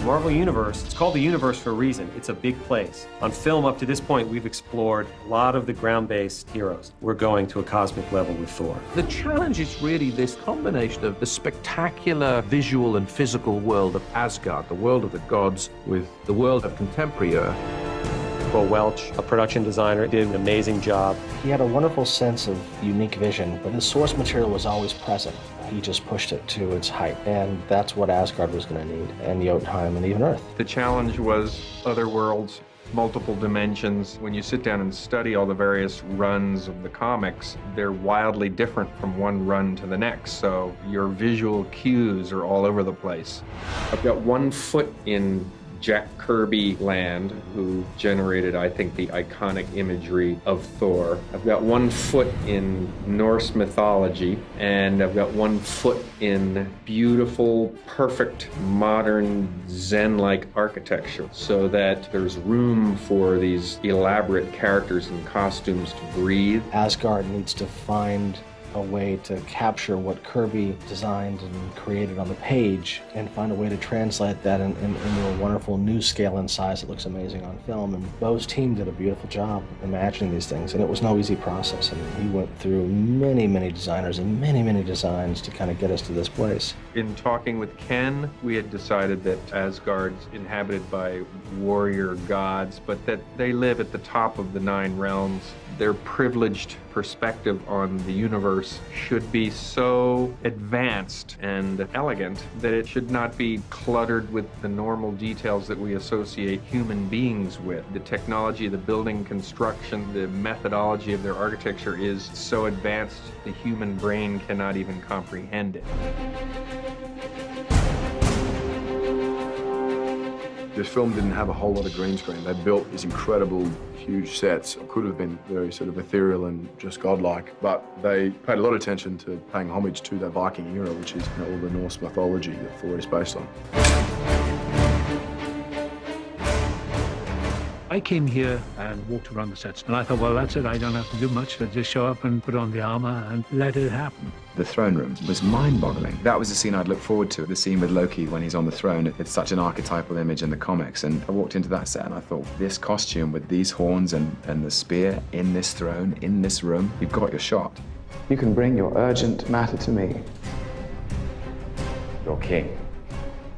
Marvel Universe, it's called the Universe for a reason. It's a big place. On film, up to this point, we've explored a lot of the ground-based heroes. We're going to a cosmic level with Thor. The challenge is really this combination of the spectacular visual and physical world of Asgard, the world of the gods, with the world of contemporary Earth. Paul Welch, a production designer, did an amazing job. He had a wonderful sense of unique vision, but his source material was always present. He just pushed it to its height, and that's what Asgard was going to need, and Jotunheim, and even Earth. The challenge was other worlds, multiple dimensions. When you sit down and study all the various runs of the comics, they're wildly different from one run to the next, so your visual cues are all over the place. I've got 1 foot in Jack Kirby land, who generated, I think, the iconic imagery of Thor. I've got 1 foot in Norse mythology, and I've got 1 foot in beautiful, perfect, modern, Zen-like architecture, so that there's room for these elaborate characters and costumes to breathe. Asgard needs to find a way to capture what Kirby designed and created on the page and find a way to translate that into a wonderful new scale and size that looks amazing on film. And Bo's team did a beautiful job imagining these things, and it was no easy process. And he went through many, many designers and many, many designs to kind of get us to this place. In talking with Ken, we had decided that Asgard's inhabited by warrior gods, but that they live at the top of the 9 realms. Their privileged perspective on the universe should be so advanced and elegant that it should not be cluttered with the normal details that we associate human beings with. The technology, the building construction, the methodology of their architecture is so advanced the human brain cannot even comprehend it. This film didn't have a whole lot of green screen. They built these incredible, huge sets. It could have been very sort of ethereal and just godlike, but they paid a lot of attention to paying homage to the Viking era, which is all the Norse mythology that Thor is based on. I came here and walked around the sets, and I thought, well, that's it. I don't have to do much. I just show up and put on the armor and let it happen. The throne room was mind-boggling. That was the scene I'd look forward to, the scene with Loki when he's on the throne. It's such an archetypal image in the comics, and I walked into that set and I thought, this costume with these horns and the spear in this throne, in this room, you've got your shot. You can bring your urgent matter to me. You're king.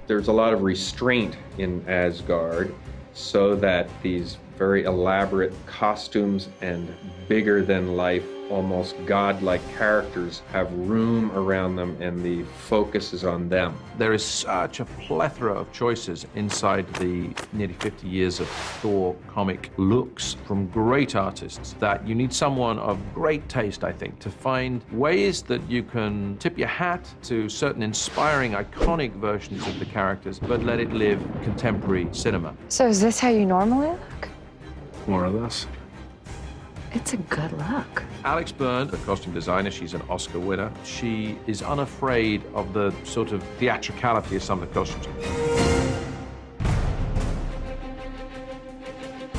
There's a lot of restraint in Asgard, so that these very elaborate costumes and bigger-than-life, almost godlike characters have room around them, and the focus is on them. There is such a plethora of choices inside the nearly 50 years of Thor comic looks from great artists that you need someone of great taste, I think, to find ways that you can tip your hat to certain inspiring, iconic versions of the characters, but let it live contemporary cinema. So is this how you normally look? More or less. It's a good look. Alex Byrne, the costume designer, she's an Oscar winner. She is unafraid of the sort of theatricality of some of the costumes.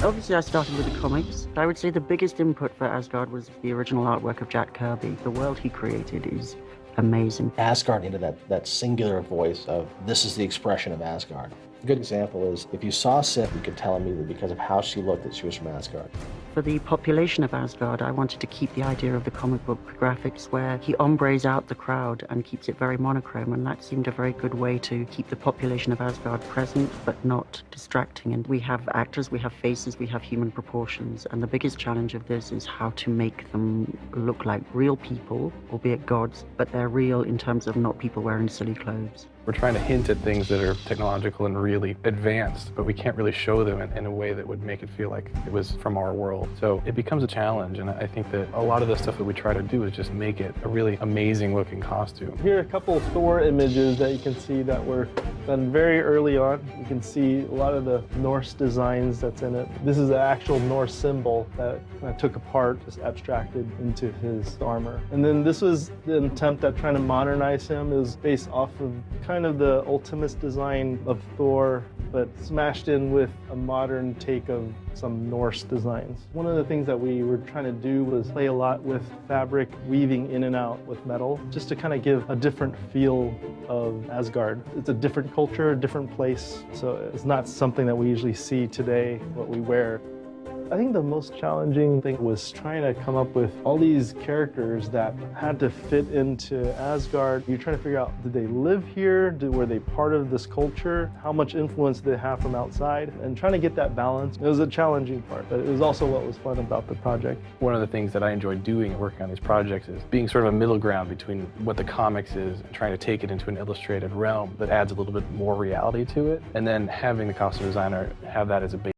Obviously, I started with the comics. I would say the biggest input for Asgard was the original artwork of Jack Kirby. The world he created is amazing. Asgard needed that singular voice of, this is the expression of Asgard. A good example is, if you saw Sif, you could tell immediately because of how she looked that she was from Asgard. For the population of Asgard, I wanted to keep the idea of the comic book graphics where he ombres out the crowd and keeps it very monochrome, and that seemed a very good way to keep the population of Asgard present but not distracting. And we have actors, we have faces, we have human proportions, and the biggest challenge of this is how to make them look like real people, albeit gods, but they're real in terms of not people wearing silly clothes. We're trying to hint at things that are technological and really advanced, but we can't really show them in a way that would make it feel like it was from our world. So it becomes a challenge, and I think that a lot of the stuff that we try to do is just make it a really amazing looking costume. Here are a couple of Thor images that you can see that were done very early on. You can see a lot of the Norse designs that's in it. This is an actual Norse symbol that I took apart, just abstracted into his armor. And then this was the attempt at trying to modernize him. It was based off of kind of the ultimate design of Thor, but smashed in with a modern take of some Norse designs. One of the things that we were trying to do was play a lot with fabric weaving in and out with metal, just to kind of give a different feel of Asgard. It's a different culture, a different place, so it's not something that we usually see today, what we wear. I think the most challenging thing was trying to come up with all these characters that had to fit into Asgard. You're trying to figure out, did they live here? Were they part of this culture? How much influence did they have from outside? And trying to get that balance, it was a challenging part, but it was also what was fun about the project. One of the things that I enjoyed doing working on these projects is being sort of a middle ground between what the comics is and trying to take it into an illustrated realm that adds a little bit more reality to it, and then having the costume designer have that as a base.